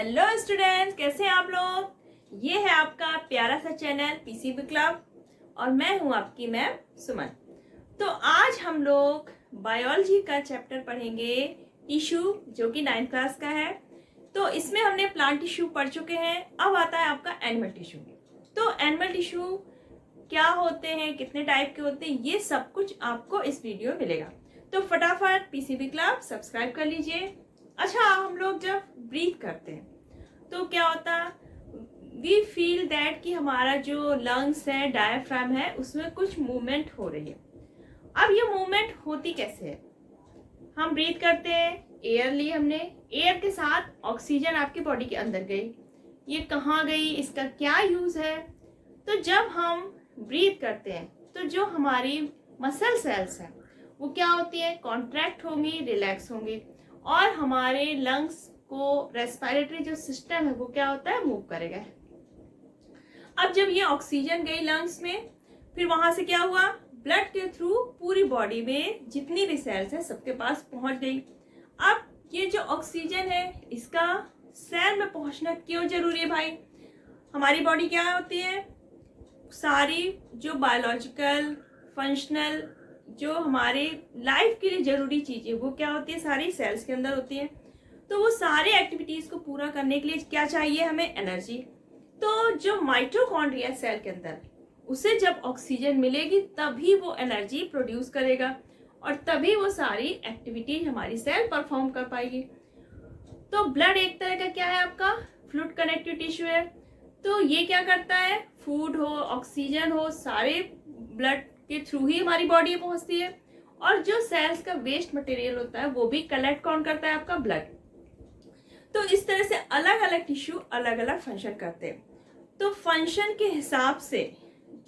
Hello students, कैसे हैं आप लोग। ये है आपका प्यारा सा चैनल पीसीबी क्लब और मैं हूं आपकी मैम सुमन। तो आज हम लोग बायोलॉजी का चैप्टर पढ़ेंगे टिश्यू, जो कि 9th क्लास का है। तो इसमें हमने प्लांट टिश्यू पढ़ चुके हैं। अब आता है आपका एनिमल टिश्यू। तो एनिमल टिश्यू क्या होते हैं, कितने टाइप के होते हैं, ये सब कुछ आपको इस वीडियो में मिलेगा। तो फटाफट पीसीबी क्लब सब्सक्राइब कर लीजिए। अच्छा, हम लोग जब ब्रीथ करते हैं तो क्या होता है, वी फील दैट कि हमारा जो लंग्स है, डायफ्राम है, उसमें कुछ मूवमेंट हो रही है। अब ये मूवमेंट होती कैसे है, हम ब्रीथ करते हैं, एयर ली हमने, एयर के साथ ऑक्सीजन आपकी बॉडी के अंदर गई, ये कहाँ गई, इसका क्या यूज है। तो जब हम ब्रीथ करते हैं तो जो हमारी मसल सेल्स हैं वो क्या होती है, कॉन्ट्रैक्ट होंगी, रिलैक्स होंगी, और हमारे लंग्स को, रेस्पिरेटरी जो सिस्टम है वो क्या होता है, मूव करेगा। अब जब ये ऑक्सीजन गई लंग्स में, फिर वहां से क्या हुआ, ब्लड के थ्रू पूरी बॉडी में जितनी भी सेल्स है सबके पास पहुंच गई। अब ये जो ऑक्सीजन है इसका सेल में पहुंचना क्यों जरूरी है भाई। हमारी बॉडी क्या होती है, सारी जो बायोलॉजिकल फंक्शनल जो हमारे लाइफ के लिए जरूरी चीजें वो क्या होती है, सारी सेल्स के अंदर होती है। तो वो सारे एक्टिविटीज को पूरा करने के लिए क्या चाहिए, हमें एनर्जी। तो जो माइटोकॉन्ड्रिया सेल के अंदर, उसे जब ऑक्सीजन मिलेगी तभी वो एनर्जी प्रोड्यूस करेगा और तभी वो सारी एक्टिविटी हमारी सेल परफॉर्म कर पाएगी। तो ब्लड एक तरह का क्या है, आपका फ्लूइड कनेक्टिव टिश्यू है। तो ये क्या करता है, फूड हो, ऑक्सीजन हो, सारे ब्लड के थ्रू ही हमारी बॉडी में पहुंचती है। और जो सेल्स का वेस्ट मटेरियल होता है वो भी कलेक्ट कौन करता है, आपका ब्लड। तो इस तरह से अलग अलग टिश्यू अलग अलग फंक्शन करते हैं। तो फंक्शन के हिसाब से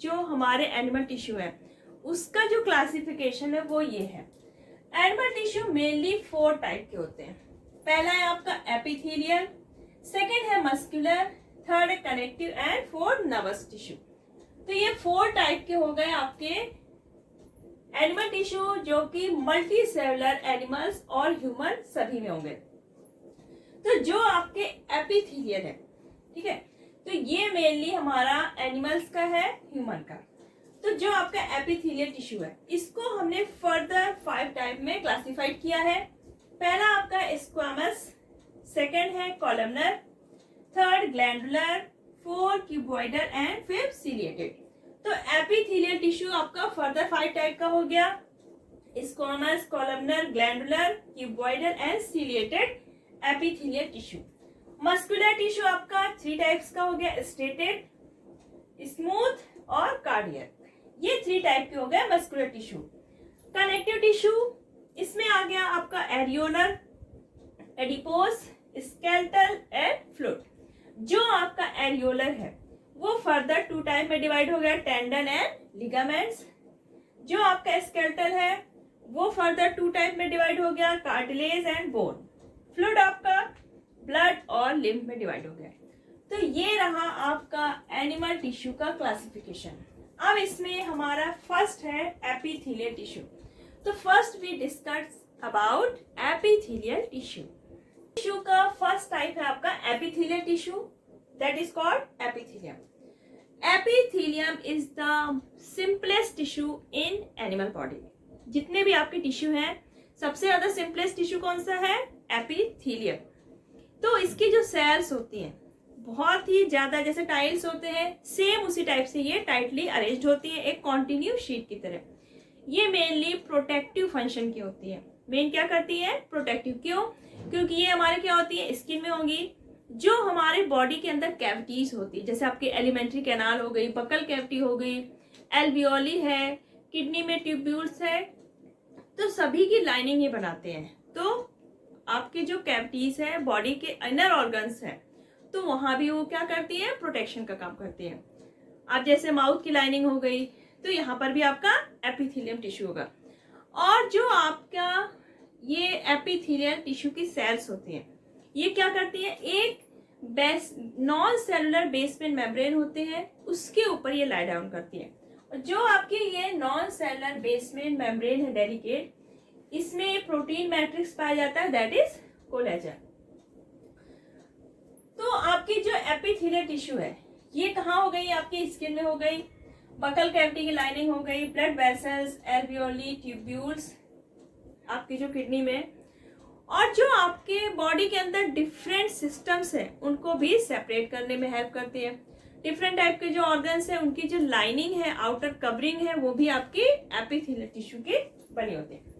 जो हमारे एनिमल टिश्यू है उसका जो क्लासिफिकेशन है वो ये है। एनिमल टिश्यू मेनली 4 टाइप के होते हैं। पहला है आपका एपिथेलियल, सेकेंड है मस्कुलर, थर्ड है connective and fourth nervous tissue. तो ये 4 टाइप के हो गए आपके एनिमल टिश्यू, जो कि मल्टी सेलुलर एनिमल्स और ह्यूमन सभी में होंगे। तो जो आपके एपिथेलियल है, ठीक है, तो ये मेनली हमारा एनिमल्स का है, ह्यूमन का। तो जो आपका एपिथेलियल टिश्यू है इसको हमने फर्दर 5 टाइप में क्लासिफाइड किया है। पहला आपका स्क्वामस, सेकेंड है columnar, third glandular, fourth cuboidal and fifth ciliated. तो एपिथेलियल टिश्यू आपका फर्दर 5 टाइप का हो गया, squamous, columnar, glandular, cuboidal and ciliated epithelial tissue. Muscular tissue आपका 3 टाइप्स का हो गया, स्ट्रेटेड, स्मूथ और कार्डियक। ये 3 टाइप के हो गए मस्कुलर टिश्यू। कनेक्टिव टिश्यू, इसमें आ गया आपका areolar, adipose, skeletal and fluid. जो आपका एरियोलर है वो फर्दर 2 टाइप में डिवाइड हो गया, टेंडन एंड लिगामेंट्स। जो आपका स्केलेटल है वो फर्दर 2 टाइप में डिवाइड हो गया, कार्टिलेज एंड बोन। फ्लूइड आपका ब्लड और लिम्फ में डिवाइड हो गया। तो ये रहा आपका एनिमल टिश्यू का क्लासिफिकेशन। अब इसमें हमारा फर्स्ट है एपिथेलियल टिश्यू। तो first we discuss about epithelial tissue. Tissue का फर्स्ट टाइप है आपका epithelial tissue, that is called epithelium. Epithelium is the simplest tissue in animal body. जितने भी आपके टिश्यू हैं सबसे ज्यादा सिंपलेस्ट टिश्यू कौन सा है, एपिथेलियम। तो इसकी जो सेल्स होती हैं बहुत ही ज्यादा, जैसे टाइल्स होते हैं सेम उसी टाइप से ये टाइटली अरेंज्ड होती है, एक कॉन्टिन्यू शीट की तरह। ये मेनली प्रोटेक्टिव फंक्शन की होती है। मेन क्या करती है, प्रोटेक्टिव। क्यों, क्योंकि ये हमारे क्या होती है, स्किन में होंगी। जो हमारे बॉडी के अंदर कैविटीज होती है, जैसे आपकी एलिमेंट्री कैनाल हो गई, बकल कैविटी हो गई, एल्वियोली है, किडनी में ट्यूब्यूल्स है, तो सभी की लाइनिंग ये बनाते हैं। तो आपके जो कैविटीज है, बॉडी के इनर ऑर्गन्स हैं, तो वहां भी वो क्या करती है, प्रोटेक्शन का काम करती है। अब जैसे माउथ की लाइनिंग हो गई, तो यहाँ पर भी आपका एपिथेलियम टिश्यू होगा। और जो आपका ये एपिथेलियल टिश्यू की सेल्स होती हैं, ये क्या करती है, एक नॉन सेलुलर बेसमेंट मेम्ब्रेन होते हैं, उसके ऊपर ये लाई डाउन करती है। और जो आपके ये नॉन सेलुलर बेसमेंट मेम्ब्रेन है डेलिकेट, इसमें प्रोटीन मैट्रिक्स पाया जाता है, दैट इज कोलेजन। तो आपकी जो एपिथेलियल टिश्यू है ये कहाँ हो गई, आपकी स्किन में हो गई, बकल कैविटी की लाइनिंग हो गई, ब्लड वेसल्स, एल्वियोली, ट्यूब्यूल्स, आपकी जो किडनी में, और जो आपके बॉडी के अंदर डिफरेंट सिस्टम्स हैं उनको भी सेपरेट करने में हेल्प करती है। डिफरेंट टाइप के जो ऑर्गन्स हैं उनकी जो लाइनिंग है, आउटर कवरिंग है, वो भी आपकी एपिथेलियल टिश्यू की बनी होती है।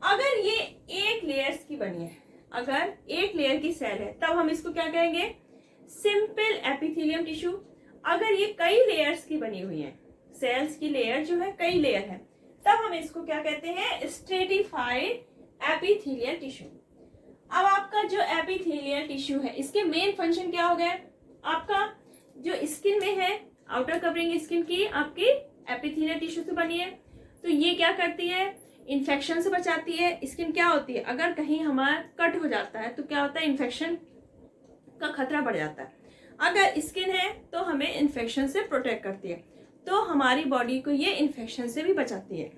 अगर ये एक लेयर्स की बनी है, अगर एक लेयर की सेल है, तब हम इसको क्या कहेंगे, सिंपल एपिथेलियम टिश्यू। अगर ये कई लेयर्स की बनी हुई है, सेल्स की लेयर जो है कई लेयर है, तब हम इसको क्या कहते हैं, स्ट्रेटिफाइड एपिथेलियल टिश्यू। अब आपका जो एपिथेलियल टिश्यू है इसके मेन फंक्शन क्या हो गया, आपका जो स्किन में है, आउटर कवरिंग स्किन की आपकी एपिथेलियल टिश्यू से बनी है, तो ये क्या करती है, इन्फेक्शन से बचाती है। स्किन क्या होती है, अगर कहीं हमारा कट हो जाता है तो क्या होता है, इन्फेक्शन का खतरा बढ़ जाता है। अगर स्किन है तो हमें इन्फेक्शन से प्रोटेक्ट करती है, तो हमारी बॉडी को ये इन्फेक्शन से भी बचाती है।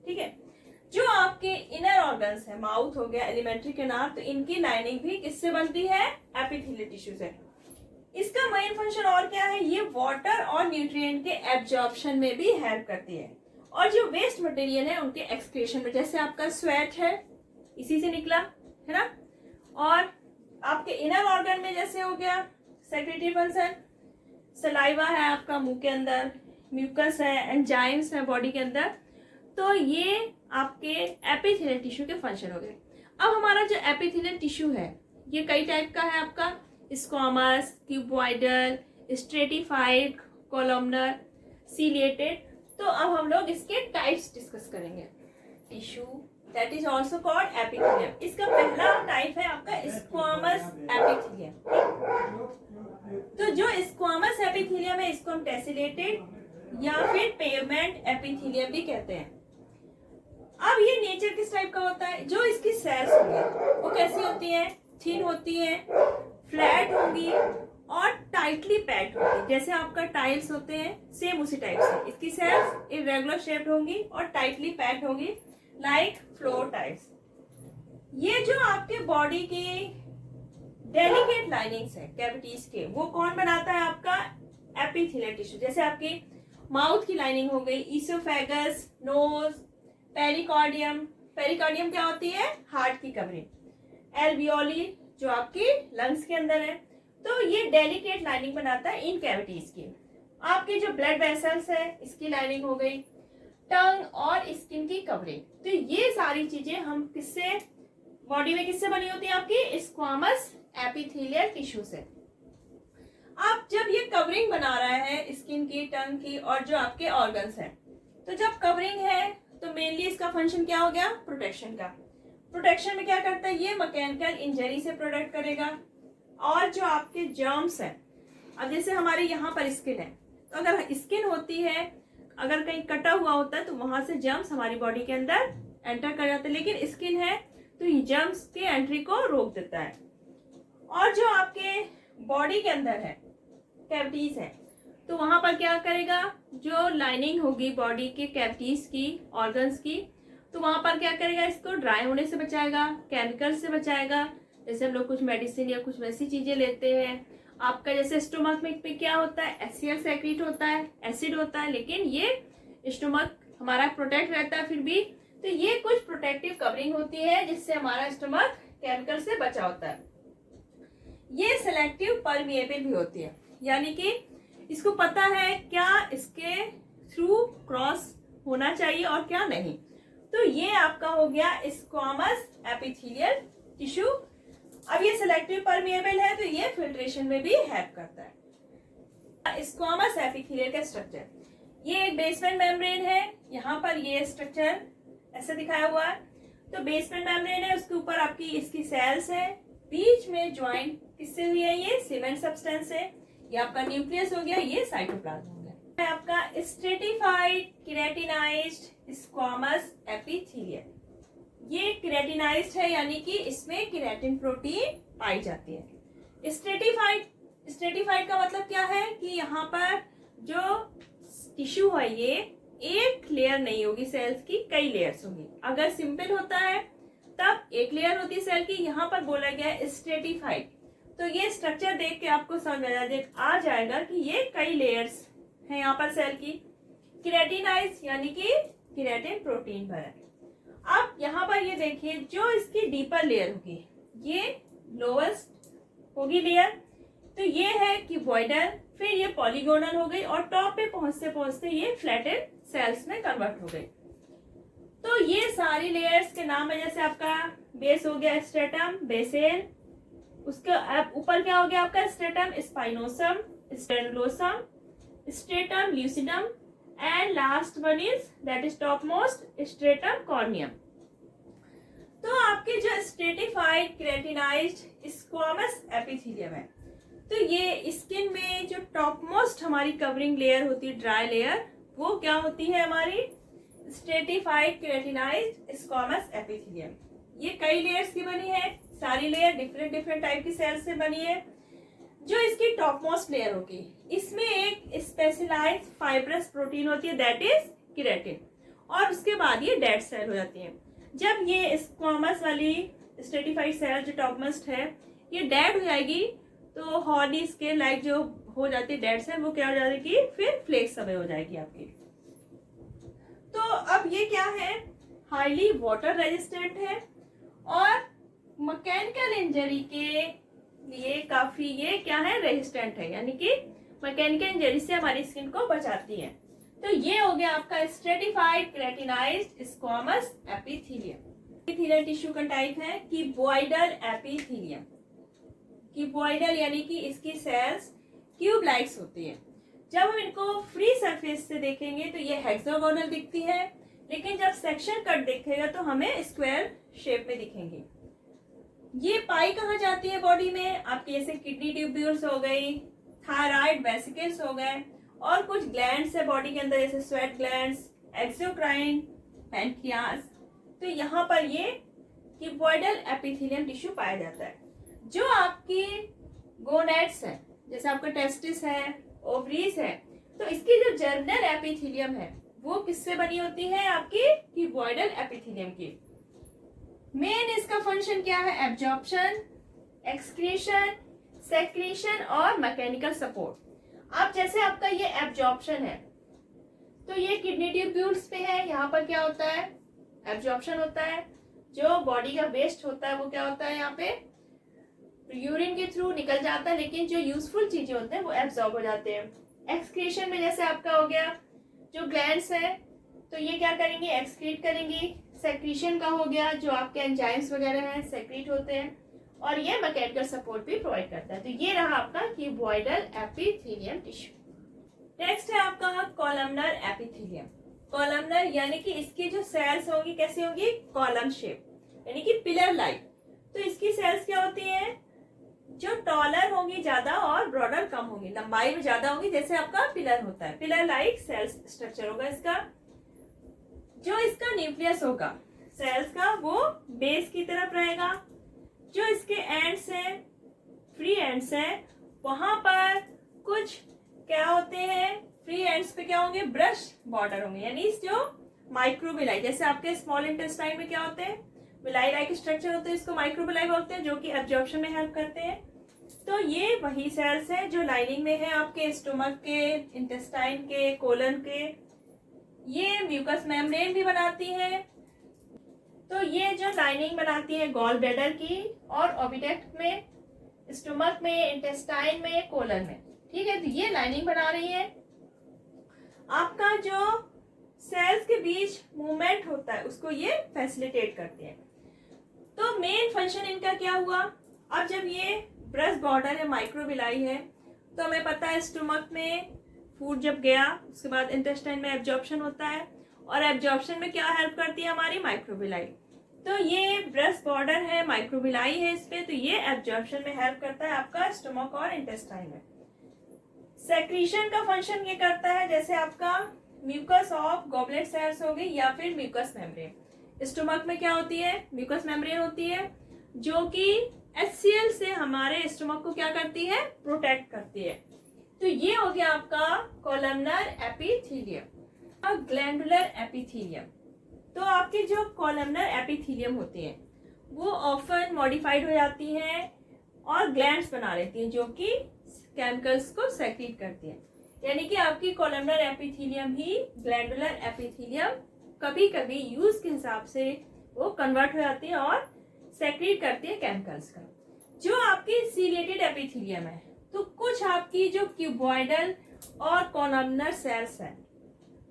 ठीक है, जो आपके इनर ऑर्गन्स है, माउथ हो गया, एलिमेंट्री कैनाल, तो इनकी लाइनिंग भी किससे बनती है, एपिथेलियल टिश्यू से। इसका मेन फंक्शन और क्या है, ये वाटर और न्यूट्रिएंट के एब्जॉर्प्शन में भी हेल्प करती है, और जो वेस्ट मटेरियल है उनके एक्सक्रीशन में, जैसे आपका स्वेट है इसी से निकला है ना, और आपके इनर ऑर्गन में जैसे हो गया सेक्रेटरी फंक्शन, सलाइवा है आपका मुंह के अंदर, म्यूकस है, एंजाइम्स है बॉडी के अंदर, तो ये आपके एपिथेलियल टिश्यू के फंक्शन हो गए। अब हमारा जो एपिथेलियल टिश्यू है ये कई टाइप का है, आपका squamous, cuboidal, stratified, columnar, ciliated. तो अब हम लोग इसके टाइप्स डिस्कस करेंगे। Tissue that is also called epithelium. इसका पहला टाइप है आपका स्क्वामस एपिथेलियम। तो जो स्क्वामस एपिथेलियम है इसको हम टेसिलेटेड या फिर पेवमेंट एपिथेलियम भी कहते हैं। अब ये नेचर किस टाइप का होता है, जो इसकी सेल्स होंगी वो कैसी होती है, थिन होती है, फ्लैट होंगी और टाइटली पैक्ड होंगी। जैसे आपका टाइल्स होते हैं सेम उसी टाइप से इसकी सेल्स इरेगुलर शेप्ड होंगी और टाइटली पैक्ड होंगी लाइक फ्लोर टाइल्स। ये जो आपके बॉडी की डेलिकेट लाइनिंग्स है कैविटीज के, वो कौन बनाता है, आपका एपिथेलियल टिश्यू। जैसे आपकी माउथ की लाइनिंग हो गई, ईसोफेगस, नोज, पेरिकार्डियम। पेरिकार्डियम क्या होती है, हार्ट की कवरिंग, एल्वियोली जो आपकी लंग्स के अंदर है, तो ये डेलिकेट लाइनिंग बनाता है इन कैविटीज की। आपके जो ब्लड वेसल्स है इसकी लाइनिंग हो गई, टंग और स्किन की कवरिंग। तो ये सारी चीजें हम किससे, बॉडी में किससे बनी होती है, आपकी स्क्वामस एपिथेलियल टिश्यू से। अब जब ये कवरिंग बना रहा है स्किन की, टंग की और जो आपके ऑर्गन्स हैं, तो जब कवरिंग है तो मेनली इसका फंक्शन क्या हो गया, प्रोटेक्शन का। प्रोटेक्शन में क्या करता है, ये मैकेनिकल इंजरी से प्रोटेक्ट करेगा। और जो आपके जर्म्स हैं, अब जैसे हमारे यहाँ पर स्किन है, तो अगर स्किन होती है, अगर कहीं कटा हुआ होता है तो वहां से जर्म्स हमारी बॉडी के अंदर एंटर कर जाते हैं, लेकिन स्किन है तो ये जर्म्स की एंट्री को रोक देता है। और जो आपके बॉडी के अंदर है कैविटीज है, तो वहां पर क्या करेगा, जो लाइनिंग होगी बॉडी के कैविटीज की, ऑर्गन्स की, तो वहां पर क्या करेगा, इसको ड्राई होने से बचाएगा, केमिकल से बचाएगा। जैसे हम लोग कुछ मेडिसिन या कुछ वैसी चीजें लेते हैं, आपका जैसे स्टोमक में क्या होता है, एचसीएल सेक्रेट होता है, एसिड होता है, लेकिन ये स्टोमक हमारा प्रोटेक्ट रहता है फिर भी। तो ये कुछ प्रोटेक्टिव कवरिंग होती है जिससे हमारा स्टोमक केमिकल से बचा होता है। ये सेलेक्टिव परमिएबल भी होती है, यानी कि इसको पता है क्या इसके थ्रू क्रॉस होना चाहिए और क्या नहीं। तो ये आपका हो गया स्क्वामस एपिथेलियल टिश्यू। अब ये सेलेक्टिव परमिएबल है तो ये फिल्ट्रेशन में भी हेल्प करता है। स्क्वामस एपिथेलियल का स्ट्रक्चर, ये एक बेसमेंट मेम्ब्रेन है, यहाँ पर ये स्ट्रक्चर ऐसे दिखाया हुआ है। तो बेसमेंट मेम्ब्रेन है, उसके ऊपर आपकी इसकी सेल्स है, बीच में ज्वाइंट किससे हुई है, ये सीमेंट सब्सटेंस है, ये आपका न्यूक्लियस हो गया, ये साइटोप्लाज्म हो गया। आपका स्ट्रेटिफाइड केराटिनाइज्ड स्क्वामस एपिथेलियल, ये केराटिनाइज्ड है यानी कि इसमें केराटिन प्रोटीन पाई जाती है। स्ट्रेटिफाइड का मतलब क्या है कि यहाँ पर जो टिश्यू है ये एक लेयर नहीं होगी सेल्स की, कई लेयर्स होगी। अगर सिंपल होता है तब एक लेयर होती है सेल की, यहाँ पर बोला गया है स्ट्रेटिफाइड, तो ये स्ट्रक्चर देख के आपको समझ आ जाएगा कि ये कई लेयर्स हैं यहाँ पर सेल की। केराटिनाइज यानी कि केराटिन प्रोटीन पर है। अब यहाँ पर ये देखिए, जो इसकी डीपर लेयर होगी ये लोवेस्ट होगी लेयर, तो ये है क्यूबॉइडल, फिर ये पॉलीगोनल हो गई और टॉप पे पहुंचते पहुंचते ये फ्लैटेड सेल्स में कन्वर्ट हो गई। तो ये सारी लेयर्स के नाम है, जैसे आपका बेस हो गया स्ट्रेटम, बेसेल, उसके ऊपर क्या हो गया आपका स्ट्रेटम स्पाइनोसम, स्टेरुलोसम, stratum lucidum and last one is that is topmost stratum corneum. तो आपके जो स्ट्रेटिफाइड केराटिनाइज्ड स्क्वामस एपिथेलियम है, तो ये स्किन में जो टॉप मोस्ट हमारी कवरिंग लेयर होती है, ड्राई लेयर, वो क्या होती है हमारी स्ट्रेटिफाइड केराटिनाइज्ड स्क्वामस एपिथेलियम। ये कई लेयर्स की बनी है, सारी लेयर डिफरेंट डिफरेंट टाइप की सेल्स से बनी है। जो इसकी टॉप मोस्ट लेयर होगी, इसमें एक स्पेशलाइज्ड फाइब्रस प्रोटीन होती है दैट इज केराटिन, और उसके बाद ये डेड सेल हो जाती है। जब ये स्क्वामस वाली स्ट्रेटिफाइड सेल जो टॉप मोस्ट है ये डेड हो जाएगी, तो हॉर्नी स्केल लाइक जो हो जाती है डेड सेल, वो क्या हो जाएगी फिर फ्लेक्स अवे हो जाएगी आपकी। तो अब ये क्या है, हाईली वाटर रेजिस्टेंट है और मैकेनिकल इंजरी के लिए काफी ये क्या है रेजिस्टेंट है, यानी कि मैकेनिकल इंजरी से हमारी स्किन को बचाती है। तो ये हो गया आपका stratified keratinized squamous epithelium. Epithelial tissue का टाइप है क्यूबॉइडल एपिथेलियम। क्यूबॉइडल यानी कि इसकी सेल्स क्यूब लाइक्स होती है। जब हम इनको फ्री सरफेस से देखेंगे तो ये हेक्सागोनल दिखती है, लेकिन जब सेक्शन कट दिखेगा तो हमें स्क्वायर शेप में दिखेंगी। ये पाई कहाँ जाती है बॉडी में, आपके जैसे किडनी ट्यूब्यूल्स हो गई, थायराइड वेसिकल्स हो गए, और कुछ ग्लैंड्स है बॉडी के अंदर जैसे स्वेट ग्लैंड्स, एक्सोक्राइन, पैनक्रियास। तो यहाँ पर ये क्यूबॉइडल एपिथेलियम टिश्यू पाया जाता है। जो आपकी गोनेड्स है, जैसे आपका टेस्टिस है, ओवरीज है, तो इसकी जो जर्मिनल एपिथेलियम है वो किससे बनी होती है, आपकी क्यूबॉइडल एपिथेलियम की। मेन इसका फंक्शन क्या है, एब्जॉर्प्शन, एक्सक्रीशन, सेक्रीशन और मैकेनिकल सपोर्ट। अब जैसे आपका ये एब्जॉर्प्शन है, तो ये किडनी ट्यूब्यूल्स पे है, यहाँ पर क्या होता है एब्जॉर्प्शन होता है। जो बॉडी का वेस्ट होता है वो क्या होता है यहाँ पे यूरिन के थ्रू निकल जाता है, लेकिन जो यूजफुल चीजें होते हैं वो एब्जॉर्ब हो जाते हैं। एक्सक्रीशन में जैसे आपका हो गया जो ग्लैंड्स है, तो ये क्या करेंगे एक्सक्रीट करेंगी। सेक्रीशन का हो गया, जो आपके एंजाइम्स वगैरह हैं सेक्रीट होते हैं, और ये मैकेनिकल सपोर्ट भी प्रोवाइड करता है। तो ये रहा आपका क्यूबॉइडल एपिथेलियम टिश्यू। नेक्स्ट है आपका कॉलमनर एपिथेलियम। कॉलमनर यानी कि इसकी जो सेल्स होंगी कैसी होंगी, कॉलम शेप, यानी कि पिलर लाइक। तो इसकी सेल्स क्या होती है, जो टॉलर होंगी ज्यादा और ब्रॉडर कम होंगी, लंबाई में ज्यादा होंगी, जैसे आपका पिलर होता है, पिलर लाइक सेल्स स्ट्रक्चर होगा इसका। जो इसका न्यूक्लियस होगा सेल्स का वो बेस की तरफ रहेगा। जो इसके एंड्स हैं, फ्री एंड्स हैं, वहां पर कुछ क्या होते हैं, फ्री एंड्स पे क्या होंगे, ब्रश बॉर्डर होंगे, यानी जो माइक्रोविलाई, जैसे आपके स्मॉल इंटेस्टाइन में क्या होते हैं विलाई लाइक स्ट्रक्चर होते हैं, इसको माइक्रोविलाई बोलते हैं, जो कि एब्जॉर्प्शन में हेल्प करते हैं। तो ये वही सेल्स हैं जो लाइनिंग में है आपके स्टोमक के, इंटेस्टाइन के, कोलन के। ये म्यूकस मेम्ब्रेन भी बनाती है। तो ये जो लाइनिंग बनाती है गॉल ब्लैडर की और ओविडक्ट में, स्टोमक में, इंटेस्टाइन में, कोलन में, ठीक है। तो ये लाइनिंग बना रही है। आपका जो सेल्स के बीच मूवमेंट होता है उसको ये फैसिलिटेट करते हैं। तो मेन फंक्शन इनका क्या हुआ, अब जब ये ब्रश बॉर्डर है, माइक्रोविलाई है, तो हमें पता है स्टोमक में फूड जब गया उसके बाद इंटेस्टाइन में एब्जॉर्प्शन होता है, और एब्जॉर्प्शन में क्या हेल्प करती है हमारी माइक्रोविलाई। तो ये ब्रश बॉर्डर है, माइक्रोविलाई है इस पे, तो ये एब्जॉर्प्शन में हेल्प करता है आपका स्टोमक और इंटेस्टाइन में। सेक्रीशन का फंक्शन ये करता है, जैसे आपका म्यूकस ऑफ गॉबलेट सेल्स हो गई या फिर म्यूकस मेम्ब्रेन। स्टोमक में क्या होती है, म्यूकस मेम्ब्रेन होती है, जो कि HCl से हमारे स्टोमक को क्या करती है, प्रोटेक्ट करती है। तो ये हो गया आपका कॉलमनर एपिथेलियम। अब ग्लैंडुलर एपिथेलियम। तो आपके जो कॉलमनर एपिथेलियम होती है वो ऑफन मॉडिफाइड हो जाती हैं और ग्लैंड्स बना लेती हैं जो कि केमिकल्स को सेक्रीट करती हैं। यानी कि आपकी कॉलमनर एपिथेलियम ही ग्लैंडुलर एपिथेलियम कभी कभी यूज के हिसाब से वो कन्वर्ट हो जाती है और सेक्रीट करती है केमिकल्स का। जो आपकी सीलिएटेड एपिथेलियम है तो कुछ आपकी जो क्यूबॉइडल और कॉलमनर सेल्स है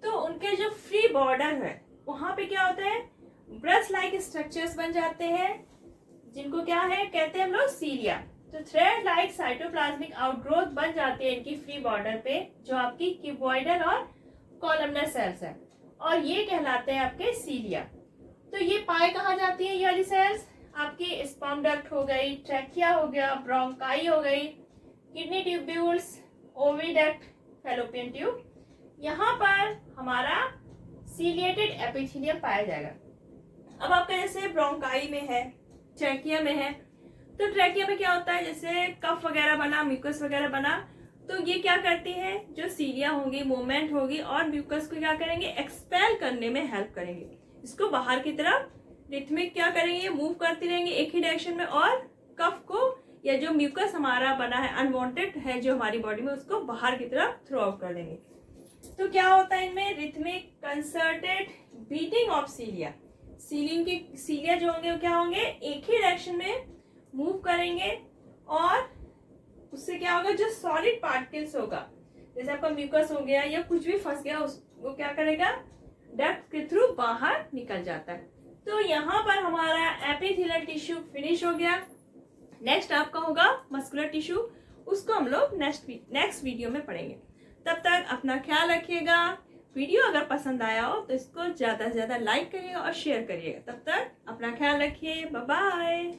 तो उनके जो फ्री बॉर्डर है वहां पे क्या होता है, ब्रश लाइक स्ट्रक्चर्स बन जाते हैं जिनको क्या है कहते हैं हम लोग सीलिया। तो थ्रेड लाइक साइटोप्लाज्मिक आउटग्रोथ बन जाती है इनकी फ्री बॉर्डर पे जो आपकी क्यूबॉइडल और कॉलमनर सेल्स है और ये कहलाते हैं आपके सीलिया। तो ये पाए कहाँ जाती है ये वाली सेल्स, आपकी स्पर्म डक्ट हो गई, ट्रैकिया हो गया, ब्रोंकाई हो गई, kidney tubules, oviduct, fallopian tube, यहाँ पर हमारा सीलिएटेड एपिथेलियम पाया जाएगा। अब आपका जैसे ब्रोंकाई में है, ट्रैकिया में है, तो ट्रैकिया में क्या होता है जैसे कफ वगैरह बना, म्यूकस वगैरह बना, तो ये क्या करती है जो सीलिया होंगी मूवमेंट होगी और म्यूकस को क्या करेंगे एक्सपेल करने में हेल्प करेंगे, इसको बाहर की तरफ रिथमिक क्या करेंगे मूव करती रहेंगे एक ही डायरेक्शन में और कफ को या जो म्यूकस हमारा बना है अनवांटेड है जो हमारी बॉडी में उसको बाहर की तरफ थ्रो आउट कर देंगे। तो क्या होता है इनमें rhythmic concerted beating of cilia, cilia जो होंगे वो क्या होंगे एक ही डायरेक्शन में मूव करेंगे और उससे क्या होगा जो सॉलिड पार्टिकल्स होगा जैसे आपका म्यूकस हो गया या कुछ भी फंस गया उसको क्या करेगा डक्ट के थ्रू बाहर निकल जाता है। तो यहाँ पर हमारा एपिथेलियल टिश्यू फिनिश हो गया। नेक्स्ट आपका होगा मस्कुलर टिश्यू, उसको हम लोग नेक्स्ट वीडियो में पढ़ेंगे। तब तक अपना ख्याल रखिएगा। वीडियो अगर पसंद आया हो तो इसको ज़्यादा से ज़्यादा लाइक करिएगा और शेयर करिएगा। तब तक अपना ख्याल रखिए, बाय बाय।